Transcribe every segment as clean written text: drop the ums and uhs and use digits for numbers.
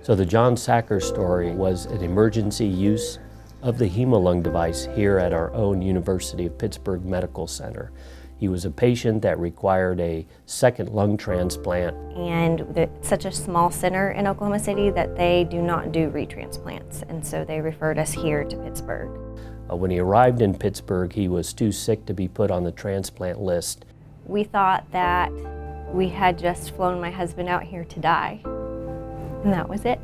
So the John Sacker story was an emergency use of the Hemolung device here at our own University of Pittsburgh Medical Center. He was a patient that required a second lung transplant. And it's such a small center in Oklahoma City that they do not do retransplants, and so they referred us here to Pittsburgh. When he arrived in Pittsburgh, he was too sick to be put on the transplant list. We thought that we had just flown my husband out here to die, and that was it.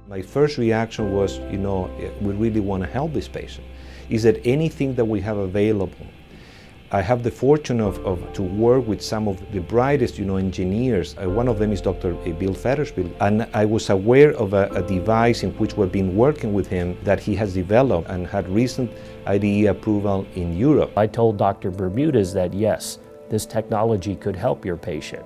My first reaction was, we really want to help this patient. Is there anything that we have available? I have the fortune to work with some of the brightest, engineers. One of them is Dr. Bill Fettersville, and I was aware of a device in which we've been working with him that he has developed and had recent IDE approval in Europe. I told Dr. Bermudez that yes, this technology could help your patient.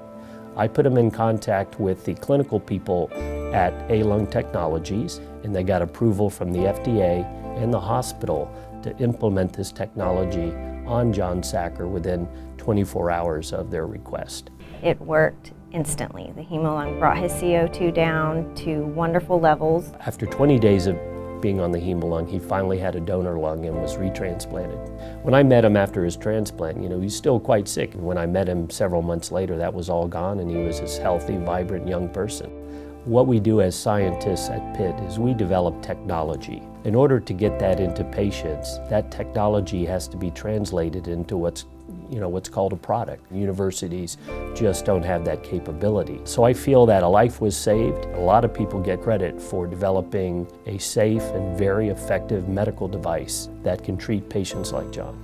I put him in contact with the clinical people at A-Lung Technologies, and they got approval from the FDA and the hospital to implement this technology on John Sacker within 24 hours of their request. It worked instantly. The Hemolung brought his CO2 down to wonderful levels. After 20 days of being on the Hemolung, he finally had a donor lung and was retransplanted. When I met him after his transplant, he's still quite sick. And when I met him several months later, that was all gone and he was this healthy, vibrant young person. What we do as scientists at Pitt is we develop technology. In order to get that into patients, that technology has to be translated into what's called a product. Universities just don't have that capability. So I feel that a life was saved. A lot of people get credit for developing a safe and very effective medical device that can treat patients like John.